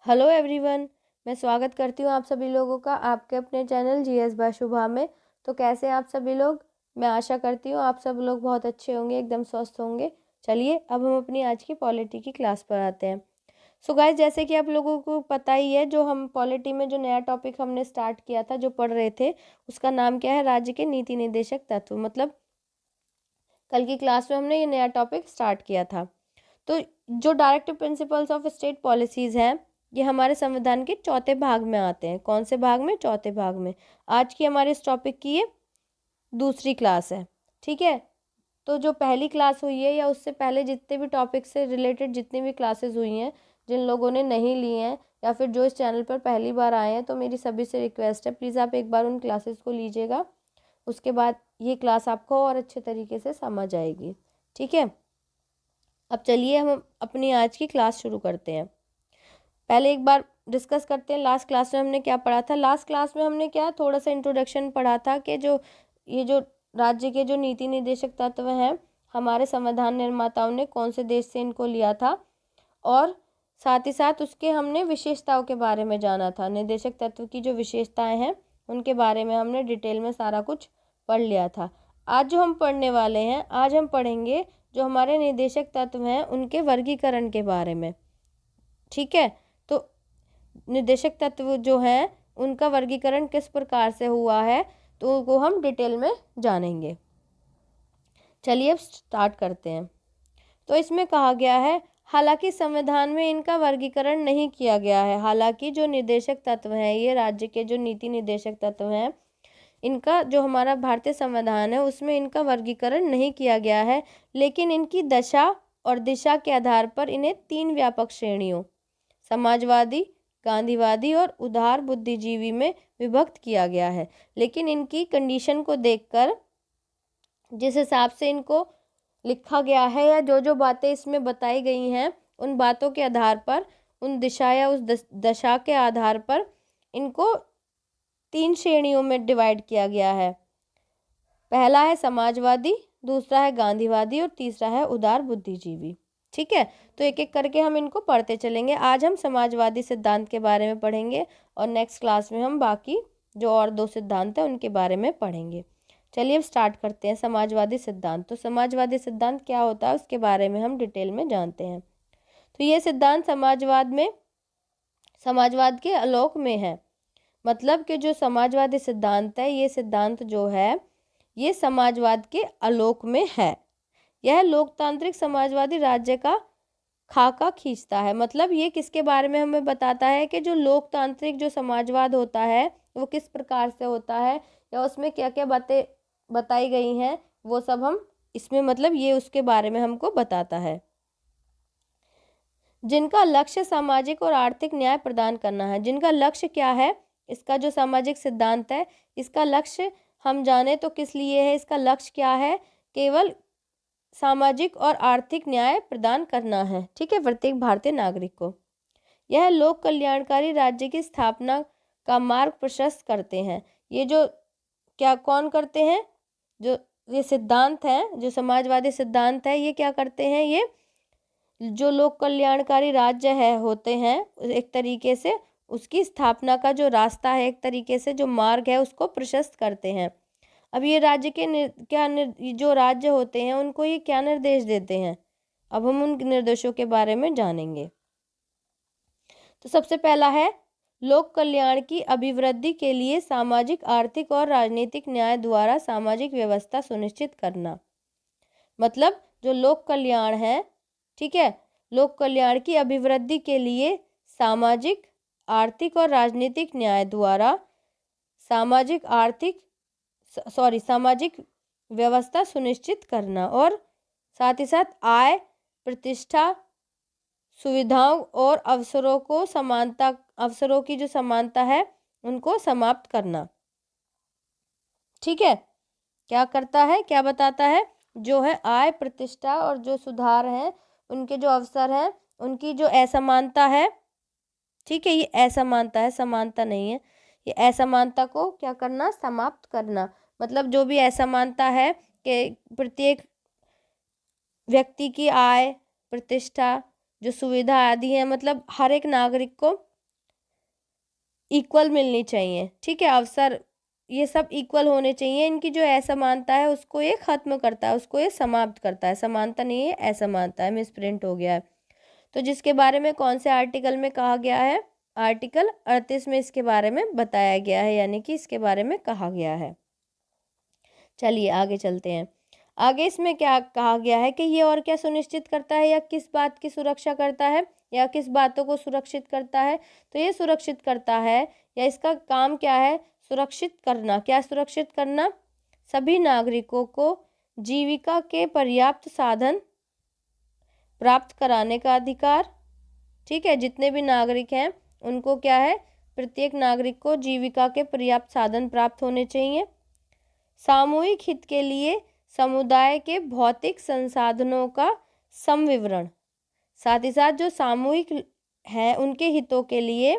Hello everyone. मैं स्वागत करती हूँ आप सभी लोगों का आपके अपने चैनल जीएस बाय शुभा में। तो कैसे हैं आप सभी लोग? मैं आशा करती हूँ आप सब लोग बहुत अच्छे होंगे, एकदम स्वस्थ होंगे। चलिए अब हम अपनी आज की पॉलिटी की क्लास पर आते हैं। सो गाइस, जैसे कि आप लोगों को पता ही है, जो हम पॉलिटी में जो नया टॉपिक हमने स्टार्ट किया था, जो पढ़ रहे थे, उसका नाम क्या है? राज्य के नीति निर्देशक तत्व। मतलब कल की क्लास में हमने ये नया टॉपिक स्टार्ट किया था। तो जो directive principles of state policies हैं, ये हमारे संविधान के चौथे भाग में आते हैं। कौन से भाग में? चौथे भाग में। आज की हमारे इस टॉपिक की ये दूसरी क्लास है। ठीक है, तो जो पहली क्लास हुई है या उससे पहले जितने भी टॉपिक से रिलेटेड जितनी भी क्लासेस हुई हैं, जिन लोगों ने नहीं ली हैं या फिर जो इस चैनल पर पहली बार आए हैं, तो मेरी सभी से रिक्वेस्ट है, प्लीज़ आप एक बार उन क्लासेस को लीजिएगा। उसके बाद ये क्लास आपको और अच्छे तरीके से समझ आएगी। ठीक है, अब चलिए हम अपनी आज की क्लास शुरू करते हैं। पहले एक बार डिस्कस करते हैं लास्ट क्लास में हमने क्या पढ़ा था। लास्ट क्लास में हमने क्या थोड़ा सा इंट्रोडक्शन पढ़ा था कि जो राज्य के जो नीति निर्देशक तत्व हैं, हमारे संविधान निर्माताओं ने कौन से देश से इनको लिया था, और साथ ही साथ उसके हमने विशेषताओं के बारे में जाना था। निर्देशक तत्व की जो विशेषताएं हैं उनके बारे में हमने डिटेल में सारा कुछ पढ़ लिया था। आज जो हम पढ़ने वाले हैं, आज हम पढ़ेंगे जो हमारे निर्देशक तत्व हैं उनके वर्गीकरण के बारे में। ठीक है, तो निर्देशक तत्व जो हैं उनका वर्गीकरण किस प्रकार से हुआ है, तो वो हम डिटेल में जानेंगे। चलिए अब स्टार्ट करते हैं। तो इसमें कहा गया है, हालांकि संविधान में इनका वर्गीकरण नहीं किया गया है। हालांकि जो निर्देशक तत्व हैं, ये राज्य के जो नीति निर्देशक तत्व हैं, इनका जो हमारा भारतीय संविधान है उसमें इनका वर्गीकरण नहीं किया गया है, लेकिन इनकी दशा और दिशा के आधार पर इन्हें 3 व्यापक श्रेणियों, समाजवादी, गांधीवादी और उदार बुद्धिजीवी में विभक्त किया गया है। लेकिन इनकी कंडीशन को देखकर, जिस हिसाब से इनको लिखा गया है या जो जो बातें इसमें बताई गई हैं, उन बातों के आधार पर, उन दिशा या उस दशा के आधार पर इनको 3 श्रेणियों में डिवाइड किया गया है। पहला है समाजवादी, दूसरा है गांधीवादी और तीसरा है उदार बुद्धिजीवी। ठीक है, तो एक एक करके हम इनको पढ़ते चलेंगे। आज हम समाजवादी सिद्धांत के बारे में पढ़ेंगे और नेक्स्ट क्लास में हम बाकी जो और 2 सिद्धांत हैं उनके बारे में पढ़ेंगे। चलिए अब स्टार्ट करते हैं समाजवादी सिद्धांत। तो समाजवादी सिद्धांत क्या होता है उसके बारे में हम डिटेल में जानते हैं। तो ये सिद्धांत समाजवाद के आलोक में है। मतलब कि जो समाजवादी सिद्धांत है, ये सिद्धांत जो है ये समाजवाद के आलोक में है। यह लोकतांत्रिक समाजवादी राज्य का खाका खींचता है। मतलब ये किसके बारे में हमें बताता है कि जो लोकतांत्रिक जो समाजवाद होता है वो किस प्रकार से होता है, या उसमें क्या क्या बातें बताई गई हैं, वो सब हम इसमें, मतलब ये उसके बारे में हमको बताता है। जिनका लक्ष्य सामाजिक और आर्थिक न्याय प्रदान करना है। जिनका लक्ष्य क्या है, इसका जो सामाजिक सिद्धांत है, इसका लक्ष्य हम जाने तो किस लिए है, इसका लक्ष्य क्या है? केवल सामाजिक और आर्थिक न्याय प्रदान करना है। ठीक है, प्रत्येक भारतीय नागरिक को। यह लोक कल्याणकारी राज्य की स्थापना का मार्ग प्रशस्त करते हैं। ये जो क्या कौन करते हैं? जो ये सिद्धांत हैं, जो समाजवादी सिद्धांत है, ये क्या करते हैं? ये जो लोक कल्याणकारी राज्य है होते हैं, एक तरीके से उसकी स्थापना का जो रास्ता है, एक तरीके से जो मार्ग है, उसको प्रशस्त करते हैं। अब ये राज्य के जो राज्य होते हैं उनको ये क्या निर्देश देते हैं, अब हम उन निर्देशों के बारे में जानेंगे। तो सबसे पहला है लोक कल्याण की अभिवृद्धि के लिए सामाजिक, आर्थिक और राजनीतिक न्याय द्वारा सामाजिक व्यवस्था सुनिश्चित करना। मतलब जो लोक कल्याण है, ठीक है, लोक कल्याण की अभिवृद्धि के लिए सामाजिक, आर्थिक और राजनीतिक न्याय द्वारा सामाजिक व्यवस्था सुनिश्चित करना, और साथ ही साथ आय, प्रतिष्ठा, सुविधाओं और अवसरों की जो समानता है उनको समाप्त करना। ठीक है, क्या करता है, क्या बताता है? जो है आय, प्रतिष्ठा और जो सुधार हैं, उनके जो अवसर हैं, उनकी जो असमानता है, ठीक है, ये असमानता है, समानता नहीं है, ये असमानता को क्या करना? समाप्त करना। मतलब जो भी असमानता है कि प्रत्येक व्यक्ति की आय, प्रतिष्ठा, जो सुविधा आदि है, मतलब हर एक नागरिक को इक्वल मिलनी चाहिए, ठीक है, अवसर ये सब इक्वल होने चाहिए। इनकी जो असमानता है उसको ये खत्म करता है, उसको ये समाप्त करता है। समानता नहीं है, असमानता है, मिस प्रिंट हो गया है। तो जिसके बारे में कौन से आर्टिकल में कहा गया है? आर्टिकल 38 में इसके बारे में बताया गया है, यानी कि इसके बारे में कहा गया है। चलिए आगे चलते हैं। आगे इसमें क्या कहा गया है कि ये और क्या सुनिश्चित करता है या किस बात की सुरक्षा करता है या किस बातों को सुरक्षित करता है? तो ये सुरक्षित करता है या इसका काम क्या है? सुरक्षित करना। क्या सुरक्षित करना? सभी नागरिकों को जीविका के पर्याप्त साधन प्राप्त कराने का अधिकार, ठीक है, जितने भी नागरिक हैं उनको क्या है? प्रत्येक नागरिक को जीविका के पर्याप्त साधन प्राप्त होने चाहिए। सामूहिक हित के लिए समुदाय के भौतिक संसाधनों का समविवरण, साथ ही साथ जो सामूहिक है उनके हितों के लिए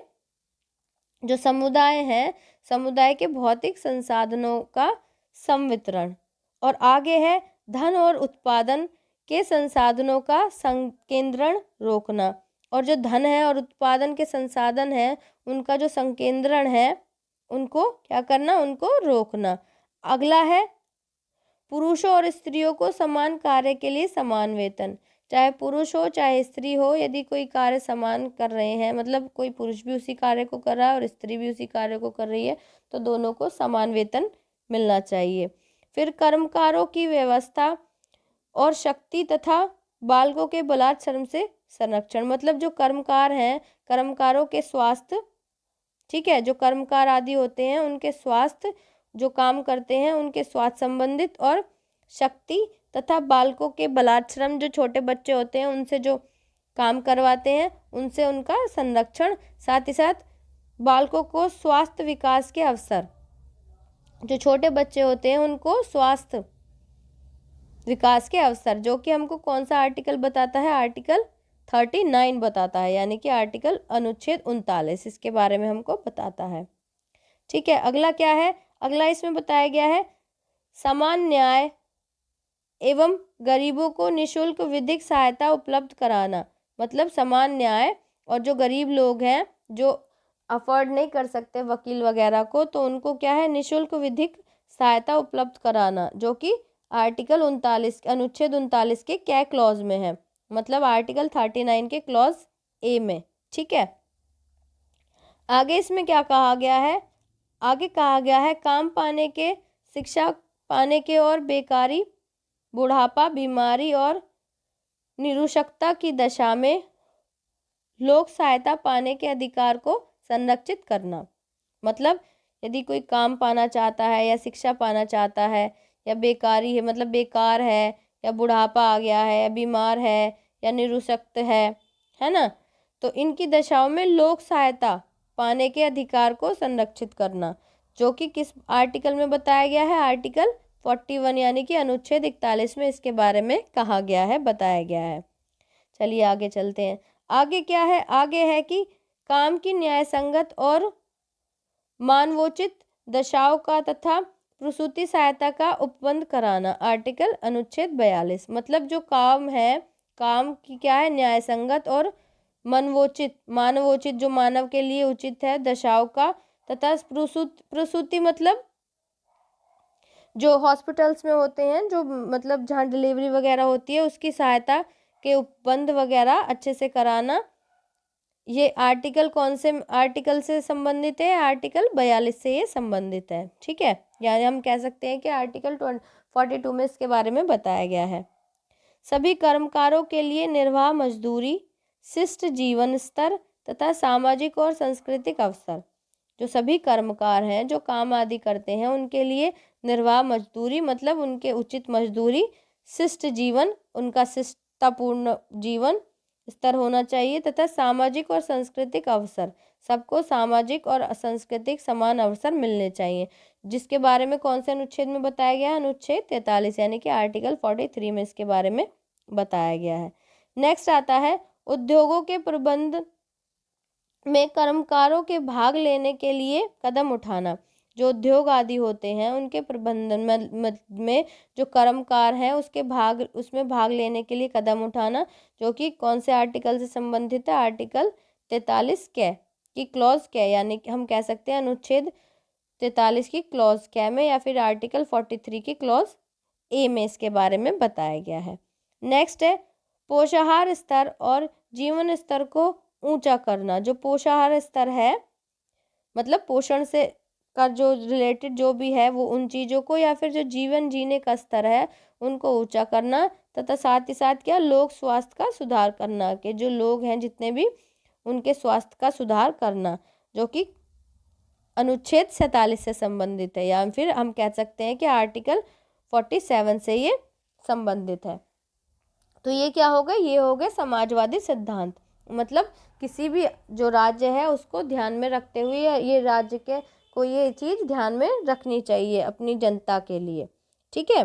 जो समुदाय है, समुदाय के भौतिक संसाधनों का समवितरण। और आगे है धन और उत्पादन के संसाधनों का संकेंद्रण रोकना। और जो धन है और उत्पादन के संसाधन है उनका जो संकेंद्रण है उनको क्या करना? उनको रोकना। अगला है पुरुषों और स्त्रियों को समान कार्य के लिए समान वेतन। चाहे पुरुष हो चाहे स्त्री हो, यदि कोई कार्य समान कर रहे हैं, मतलब कोई पुरुष भी उसी कार्य को कर रहा है और स्त्री भी उसी कार्य को कर रही है, तो दोनों को समान वेतन मिलना चाहिए। फिर कर्मकारों की व्यवस्था और शक्ति तथा बालकों के बलात् श्रम से संरक्षण, मतलब जो कर्मकार हैं, कर्मकारों के स्वास्थ्य, ठीक है, जो कर्मकार आदि होते हैं उनके स्वास्थ्य, जो काम करते हैं उनके स्वास्थ्य संबंधित, और शक्ति तथा बालकों के बलात् श्रम, जो छोटे बच्चे होते हैं उनसे जो काम करवाते हैं उनसे उनका संरक्षण। साथ ही साथ बालकों को स्वास्थ्य विकास के अवसर, जो छोटे बच्चे होते हैं उनको स्वास्थ्य विकास के अवसर, जो कि हमको कौन सा आर्टिकल बताता है? आर्टिकल 39 बताता है, यानी कि आर्टिकल अनुच्छेद 39 इसके बारे में हमको बताता है, ठीक है। अगला क्या है? अगला इसमें बताया गया है समान न्याय एवं गरीबों को निशुल्क विधिक सहायता उपलब्ध कराना, मतलब समान न्याय, और जो गरीब लोग हैं जो अफोर्ड नहीं कर सकते वकील वगैरह को, तो उनको क्या है? निशुल्क विधिक सहायता उपलब्ध कराना, जो कि आर्टिकल 39 अनुच्छेद 39 के क्या क्लॉज में है? मतलब आर्टिकल 39 के क्लॉज ए में, ठीक है। आगे इसमें क्या कहा गया है? आगे कहा गया है काम पाने के, शिक्षा पाने के और बेकारी, बुढ़ापा, बीमारी और निरुशक्ता की दशा में लोक सहायता पाने के अधिकार को संरक्षित करना। मतलब यदि कोई काम पाना चाहता है या शिक्षा पाना चाहता है या बेकारी है, मतलब बेकार है या बुढ़ापा आ गया है या बीमार है या निरुशक्त है ना, तो इनकी दशाओं में लोक सहायता पाने के अधिकार को संरक्षित करना, जो कि किस आर्टिकल में बताया गया है? आर्टिकल 41 यानी कि अनुच्छेद 41 में इसके बारे में कहा गया है, बताया गया है। चलिए आगे चलते हैं। आगे क्या है? आगे है कि काम की न्यायसंगत और मानवोचित दशाओं का तथा प्रसूति सहायता का उपबंध कराना, आर्टिकल अनुच्छेद 42। मतलब जो काम है, काम की क्या है? न्यायसंगत और मानवोचित जो मानव के लिए उचित है दशाओं का, तथा प्रसूति मतलब जो हॉस्पिटल्स में होते हैं, जो मतलब जहाँ डिलीवरी वगैरह होती है उसकी सहायता के उपबंध वगैरह अच्छे से कराना। ये आर्टिकल कौन से आर्टिकल से संबंधित है? आर्टिकल 42 से ये संबंधित है, ठीक है। यानी हम कह सकते हैं कि आर्टिकल 42 में इसके बारे में बताया गया है। सभी कर्मकारों के लिए निर्वाह मजदूरी, शिष्ट जीवन स्तर तथा सामाजिक और सांस्कृतिक अवसर, जो सभी कर्मकार हैं जो काम आदि करते हैं उनके लिए निर्वाह मजदूरी, मतलब उनके उचित मजदूरी, शिष्ट जीवन, उनका शिष्टतापूर्ण जीवन स्तर होना चाहिए, तथा सामाजिक और सांस्कृतिक अवसर, सबको सामाजिक और सांस्कृतिक समान अवसर मिलने चाहिए, जिसके बारे में कौन से अनुच्छेद में बताया गया है? अनुच्छेद 43 यानी कि आर्टिकल 43 में इसके बारे में बताया गया है। नेक्स्ट आता है उद्योगों के प्रबंध में कर्मकारों के भाग लेने के लिए कदम उठाना। जो उद्योग आदि होते हैं उनके प्रबंधन में जो कर्मकार हैं उसमें भाग लेने के लिए कदम उठाना, जो कि कौन से आर्टिकल से संबंधित है? आर्टिकल 43 के की क्लॉज क्या है, यानी कि हम कह सकते हैं अनुच्छेद 43 की क्लॉज क्या में या फिर आर्टिकल 43 की क्लॉज ए में इसके बारे में बताया गया है। नेक्स्ट है पोषाहार स्तर और जीवन स्तर को ऊंचा करना। जो पोषाहार स्तर है मतलब पोषण से का जो रिलेटेड जो भी है वो उन चीज़ों को, या फिर जो जीवन जीने का स्तर है उनको ऊंचा करना, तथा साथ ही साथ क्या लोक स्वास्थ्य का सुधार करना, कि जो लोग हैं जितने भी उनके स्वास्थ्य का सुधार करना, जो कि अनुच्छेद 47 से संबंधित है, या फिर हम कह सकते हैं कि आर्टिकल 47 से ये संबंधित है। तो ये क्या होगा, ये हो गए समाजवादी सिद्धांत। मतलब किसी भी जो राज्य है उसको ध्यान में रखते हुए ये राज्य के को ये चीज़ ध्यान में रखनी चाहिए अपनी जनता के लिए। ठीक है,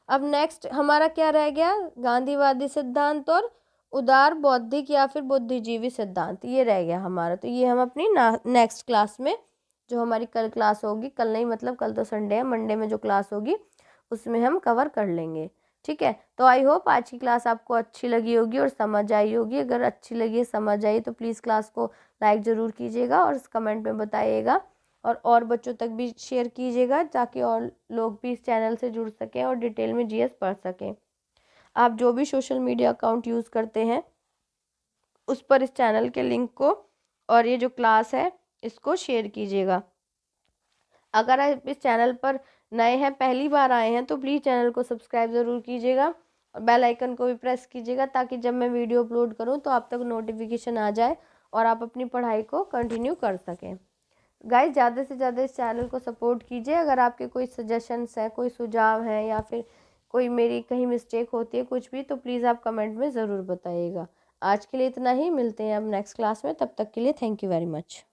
अब नेक्स्ट हमारा क्या रह गया, गांधीवादी सिद्धांत और उदार बौद्धिक या फिर बुद्धिजीवी सिद्धांत, ये रह गया हमारा। तो ये हम अपनी नेक्स्ट क्लास में, जो हमारी कल क्लास होगी, कल नहीं मतलब कल तो संडे है, मंडे में जो क्लास होगी उसमें हम कवर कर लेंगे। ठीक है, तो आई होप आज की क्लास आपको अच्छी लगी होगी और समझ आई होगी। अगर अच्छी लगी समझ आई तो प्लीज़ क्लास को लाइक ज़रूर कीजिएगा और कमेंट में बताइएगा, और बच्चों तक भी शेयर कीजिएगा ताकि और लोग भी इस चैनल से जुड़ सकें और डिटेल में जीएस पढ़ सकें। आप जो भी सोशल मीडिया अकाउंट यूज़ करते हैं उस पर इस चैनल के लिंक को और ये जो क्लास है इसको शेयर कीजिएगा। अगर आप इस चैनल पर नए हैं, पहली बार आए हैं, तो प्लीज़ चैनल को सब्सक्राइब ज़रूर कीजिएगा और बेल आइकन को भी प्रेस कीजिएगा ताकि जब मैं वीडियो अपलोड करूं तो आप तक नोटिफिकेशन आ जाए और आप अपनी पढ़ाई को कंटिन्यू कर सकें। गाइस ज़्यादा से ज़्यादा इस चैनल को सपोर्ट कीजिए। अगर आपके कोई सजेशंस है, कोई सुझाव है, या फिर कोई मेरी कहीं मिस्टेक होती है कुछ भी, तो प्लीज़ आप कमेंट में ज़रूर बताइएगा। आज के लिए इतना ही, मिलते हैं अब नेक्स्ट क्लास में, तब तक के लिए थैंक यू वेरी मच।